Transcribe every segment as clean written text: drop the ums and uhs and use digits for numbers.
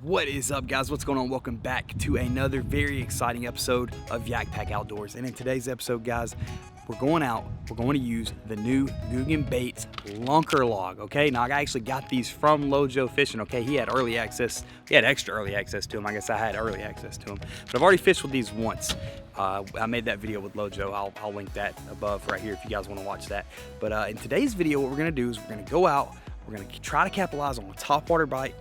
What is up, guys? What's going on? Welcome back to another very exciting episode of Yak Pack Outdoors. And in today's episode, guys, we're going to use the new Googan Baits Lunker Log, okay? Now, I actually got these from Lojo Fishing, okay? He had early access. He had extra early access to them. I guess I had early access to them. But I've already fished with these once. I made that video with Lojo. I'll link that above right here if you guys want to watch that. But in today's video, what we're going to do is we're going to go out. We're going to try to capitalize on a topwater bite.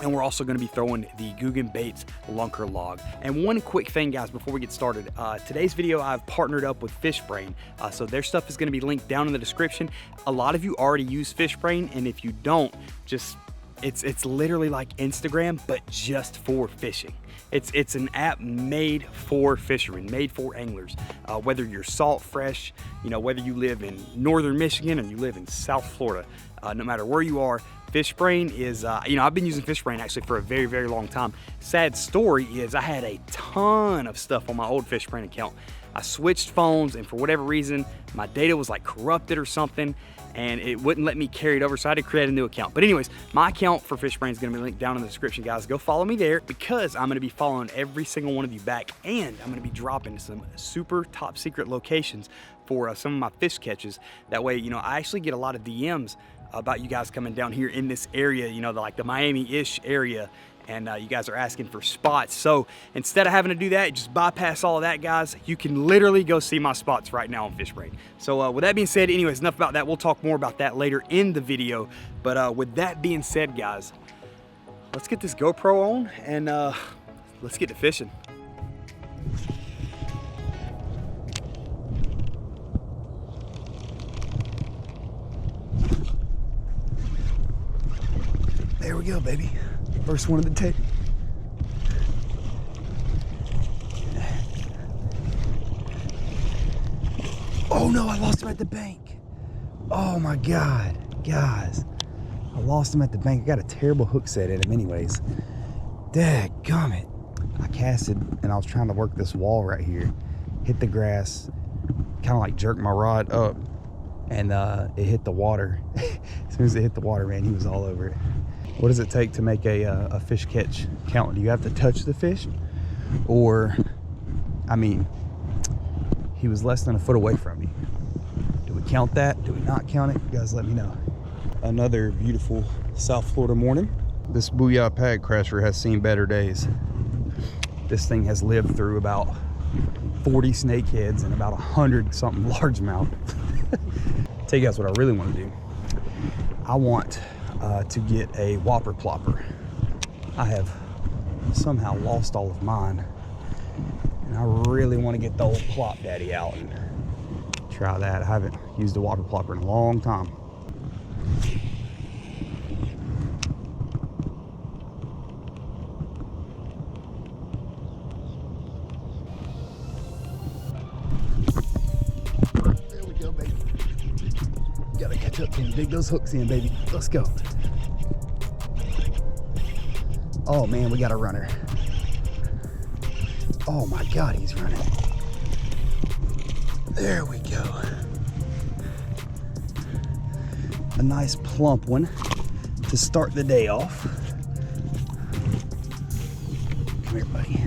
And we're also going to be throwing the Googan Baits Lunker Log. And one quick thing, guys, before we get started. Today's video, I've partnered up with FishBrain. So their stuff is going to be linked down in the description. A lot of you already use FishBrain, and if you don't, just it's literally like Instagram, but just for fishing. It's an app made for fishermen, made for anglers. Whether you're salt fresh, whether you live in northern Michigan or you live in South Florida, no matter where you are, FishBrain is, I've been using FishBrain actually for a very, very long time. Sad story is I had a ton of stuff on my old FishBrain account. I switched phones, and for whatever reason, my data was like corrupted or something, and it wouldn't let me carry it over, so I had to create a new account. But anyways, my account for FishBrain is going to be linked down in the description, guys. Go follow me there, because I'm going to be following every single one of you back, and I'm going to be dropping some super top secret locations for some of my fish catches. That way, I actually get a lot of DMs about you guys coming down here in this area, like the Miami-ish area, and you guys are asking for spots. So instead of having to do that, just bypass all of that, guys. You can literally go see my spots right now on FishBrain. So with that being said, anyways, enough about that. We'll talk more about that later in the video. But with that being said, guys, let's get this GoPro on and let's get to fishing. There we go, baby. First one of the day. Oh no, I lost him at the bank. Oh my God, guys. I lost him at the bank. I got a terrible hook set at him anyways. Dadgummit. I casted and I was trying to work this wall right here. Hit the grass, kind of like jerked my rod up, and it hit the water. As soon as it hit the water, man, he was all over it. What does it take to make a fish catch count? Do you have to touch the fish? Or, I mean, he was less than a foot away from me. Do we count that? Do we not count it? You guys let me know. Another beautiful South Florida morning. This Booyah Pad Crasher has seen better days. This thing has lived through about 40 snakeheads and about 100 something largemouth. Tell you guys what I really want to do. I want to get a whopper plopper. I have somehow lost all of mine, and I really want to get the old plop daddy out and try that. I haven't used a whopper plopper in a long time. There we go, baby. Gotta catch up and dig those hooks in, baby. Let's go. Oh man, we got a runner. Oh my God, he's running. There we go. A nice plump one to start the day off. Come here, buddy.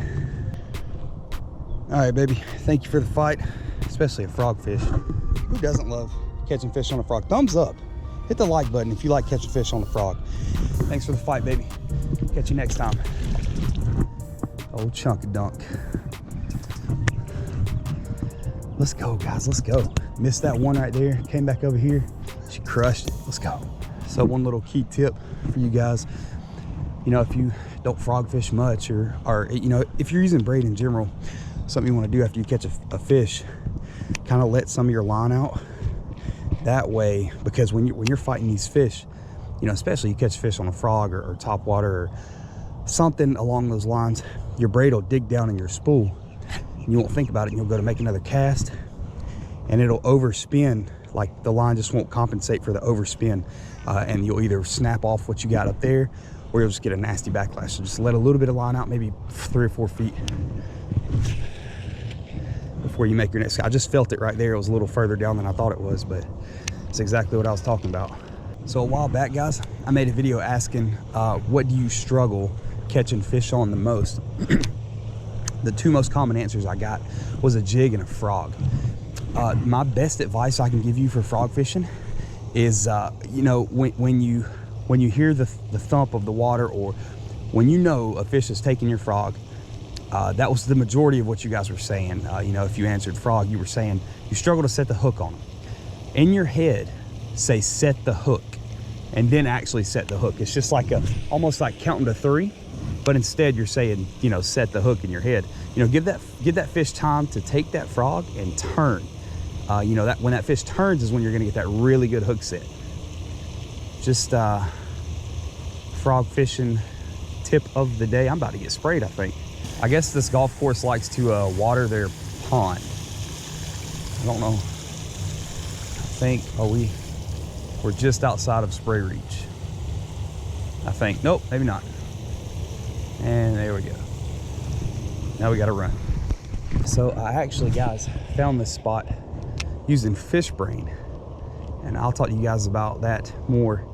All right, baby. Thank you for the fight, especially a frogfish. Who doesn't love catching fish on a frog? Thumbs up. Hit the like button if you like catching fish on a frog. Thanks for the fight, baby. Catch you next time. Old chunk of dunk. Let's go, guys. Let's go. Missed that one right there. Came back over here. She crushed it. Let's go. So one little key tip for you guys. If you don't frog fish much, or if you're using braid in general, something you want to do after you catch a fish, kind of let some of your line out. That way, because when you're fighting these fish, especially you catch fish on a frog or top water or something along those lines, your braid will dig down in your spool and you won't think about it, and you'll go to make another cast and it'll overspin. Like the line just won't compensate for the overspin, and you'll either snap off what you got up there or you'll just get a nasty backlash. So just let a little bit of line out, maybe 3 or 4 feet before you make your next. I just felt it right there. It was a little further down than I thought it was, but it's exactly what I was talking about. So a while back, guys, I made a video asking what do you struggle catching fish on the most, the two most common answers I got was a jig and a frog. My best advice I can give you for frog fishing is, you know, when you hear the thump of the water, or when you know a fish is taking your frog, that was the majority of what you guys were saying. You know, if you answered frog, you were saying you struggle to set the hook on them. In your head, say set the hook, and then actually set the hook. It's just like almost like counting to 3, but instead you're saying, you know, set the hook in your head. You know, give that fish time to take that frog and turn. You know, that when that fish turns is when you're gonna get that really good hook set. Just frog fishing tip of the day. I'm about to get sprayed, I think. I guess this golf course likes to water their pond. I don't know. I think, we're just outside of spray reach. I think, nope, maybe not. And there we go. Now we gotta run. So I actually, guys, found this spot using fish brain, and I'll talk to you guys about that more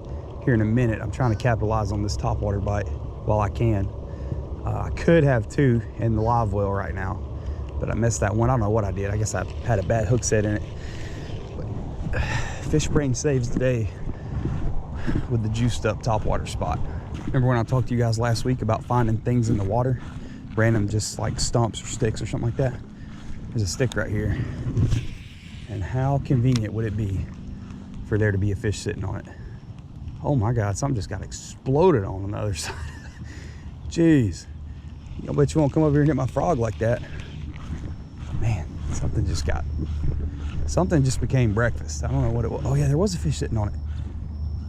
here in a minute. I'm trying to capitalize on this topwater bite while I can. I could have 2 in the live well right now, but I missed that one. I don't know what I did. I guess I had a bad hook set in it. But fish brain saves the day with the juiced up topwater spot. Remember when I talked to you guys last week about finding things in the water, random, just like stumps or sticks or something like that? There's a stick right here, and how convenient would it be for there to be a fish sitting on it? Oh my God, something just got exploded on the other side. Jeez, I bet you won't come over here and hit my frog like that. Man, something just became breakfast. I don't know what it was. Oh yeah, there was a fish sitting on it.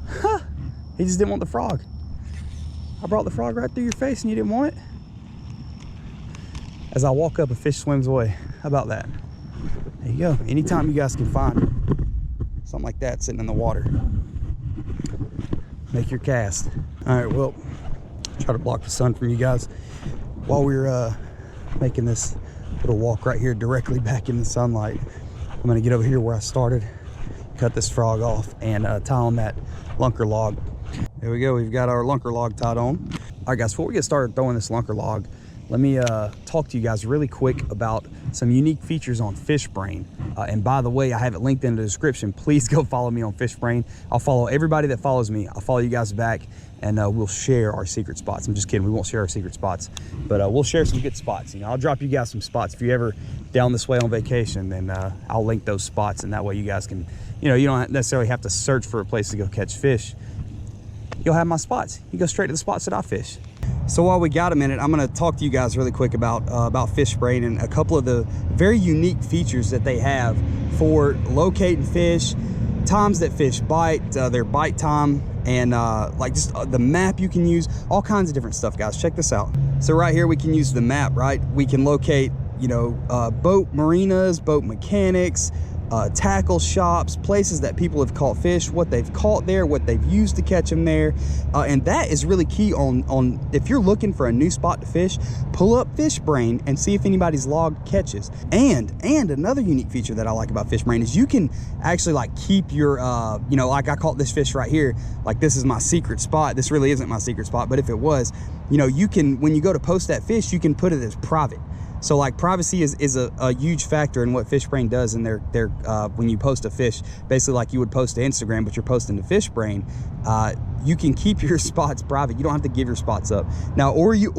Huh, he just didn't want the frog. I brought the frog right through your face and you didn't want it? As I walk up, a fish swims away. How about that? There you go. Anytime you guys can find something like that sitting in the water, make your cast. All right, well, try to block the sun from you guys while we're making this little walk right here directly back in the sunlight. I'm gonna get over here where I started, cut this frog off, and tie on that lunker log. There we go, we've got our lunker log tied on. All right guys, before we get started throwing this lunker log, let me talk to you guys really quick about some unique features on FishBrain. And by the way, I have it linked in the description. Please go follow me on FishBrain. I'll follow everybody that follows me. I'll follow you guys back, and we'll share our secret spots. I'm just kidding, we won't share our secret spots, but we'll share some good spots. You know, I'll drop you guys some spots. If you're ever down this way on vacation, then I'll link those spots, and that way you guys can, you know, you don't necessarily have to search for a place to go catch fish. You'll have my spots. You go straight to the spots that I fish. So while we got a minute, I'm going to talk to you guys really quick about FishBrain and a couple of the very unique features that they have for locating fish, times that fish bite, their bite time, and like just the map you can use, all kinds of different stuff, guys. Check this out. So right here we can use the map, right? We can locate, you know, boat marinas, boat mechanics, tackle shops, places that people have caught fish, what they've caught there, what they've used to catch them there, and that is really key on if you're looking for a new spot to fish, pull up FishBrain and see if anybody's logged catches. And another unique feature that I like about FishBrain is you can actually like keep your you know, like I caught this fish right here, like this is my secret spot. This really isn't my secret spot, but if it was, you know, you can, when you go to post that fish, you can put it as private. So like privacy is a huge factor in what FishBrain does in their when you post a fish, basically like you would post to Instagram, but you're posting to FishBrain. You can keep your spots private. You don't have to give your spots up now, or you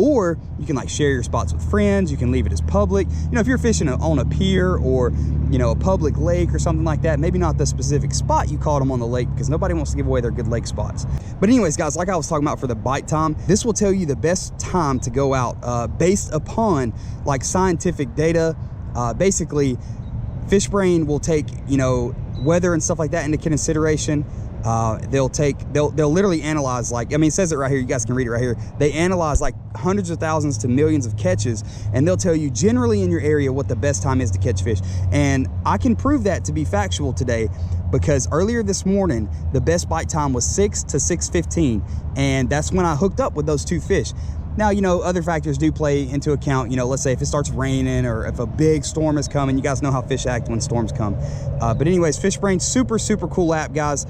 can like share your spots with friends. You can leave it as public. You know, if you're fishing on a pier or, you know, a public lake or something like that, maybe not the specific spot you caught them on the lake, because nobody wants to give away their good lake spots. But anyways, guys, like I was talking about for the bite time, this will tell you the best time to go out based upon like scientific data. Basically, FishBrain will take, you know, weather and stuff like that into consideration. They'll literally analyze, like, I mean, it says it right here, you guys can read it right here. They analyze like hundreds of thousands to millions of catches, and they'll tell you generally in your area what the best time is to catch fish. And I can prove that to be factual today, because earlier this morning, the best bite time was 6 to 6:15, and that's when I hooked up with those two fish. Now, you know, other factors do play into account. You know, let's say if it starts raining or if a big storm is coming. You guys know how fish act when storms come. But anyways, FishBrain, super cool app, guys.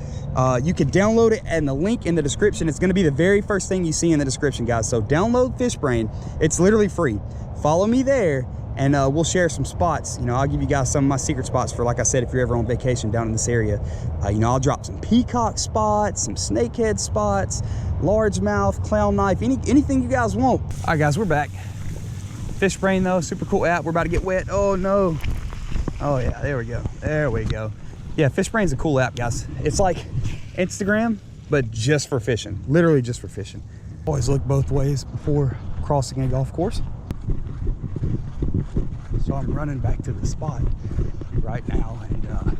You can download it, and the link in the description, it's going to be the very first thing you see in the description, guys. So download FishBrain. It's literally free. Follow me there, and we'll share some spots. You know, I'll give you guys some of my secret spots for, like I said, if you're ever on vacation down in this area. You know, I'll drop some peacock spots, some snakehead spots, largemouth, clown knife, anything you guys want. All right, guys, we're back. FishBrain, though, super cool app. We're about to get wet. Oh, no. Oh, yeah, there we go. There we go. Yeah, FishBrain's a cool app, guys. It's like Instagram, but just for fishing. Literally just for fishing. Always look both ways before crossing a golf course. So I'm running back to the spot right now, and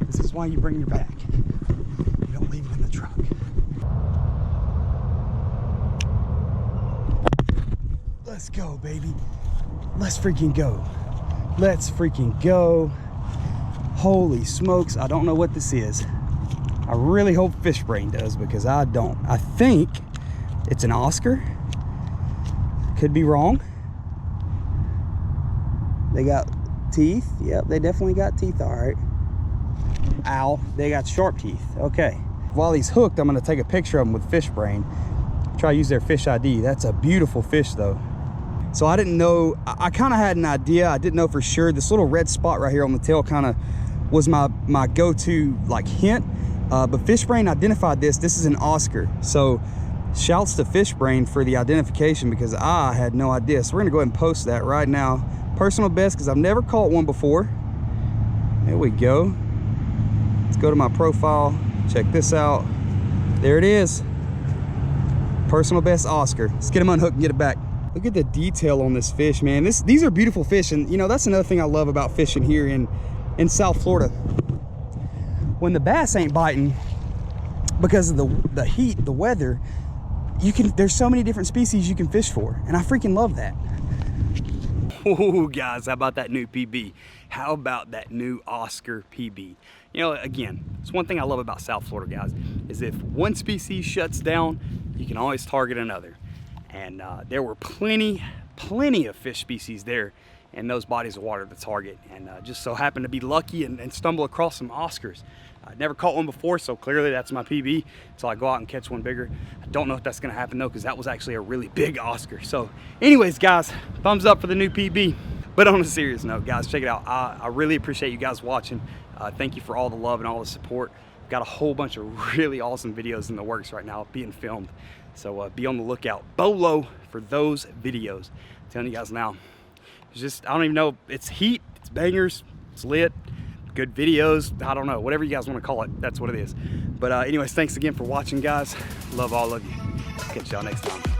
this is why you bring your bag. You don't leave it in the truck. Let's go, baby. Let's freaking go. Let's freaking go. Holy smokes, I don't know what this is. I really hope FishBrain does, because I don't. I think it's an Oscar. Could be wrong. They got teeth. Yep, they definitely got teeth. All right. Ow, they got sharp teeth. Okay. While he's hooked, I'm going to take a picture of him with FishBrain. Try to use their fish ID. That's a beautiful fish, though. So I didn't know. I kind of had an idea. I didn't know for sure. This little red spot right here on the tail kind of was my go-to like hint. But FishBrain identified this. This is an Oscar. So shouts to FishBrain for the identification, because I had no idea. So we're going to go ahead and post that right now. Personal best, because I've never caught one before. There we go. Let's go to my profile, check this out. There it is. Personal best Oscar. Let's get him unhooked and get it back. Look at the detail on this fish, man. These are beautiful fish, and you know, that's another thing I love about fishing here in South Florida. When the bass ain't biting because of the heat, the weather, there's so many different species you can fish for, and I freaking love that. Oh, guys, how about that new PB? How about that new Oscar PB? You know, again, it's one thing I love about South Florida, guys, is if one species shuts down, you can always target another. And there were plenty of fish species there in those bodies of water to target. And just so happened to be lucky and stumble across some Oscars. I'd never caught one before, so clearly that's my PB. So I go out and catch one bigger. I don't know if that's gonna happen though, because that was actually a really big Oscar. So anyways, guys, thumbs up for the new PB. But on a serious note, guys, check it out. I really appreciate you guys watching. Thank you for all the love and all the support. We've got a whole bunch of really awesome videos in the works right now being filmed. So be on the lookout, BOLO, for those videos. I'm telling you guys now, it's just, I don't even know, it's heat, it's bangers, it's lit, good videos, I don't know, whatever you guys want to call it, that's what it is. But anyways, thanks again for watching, guys. Love all of you. Catch y'all next time.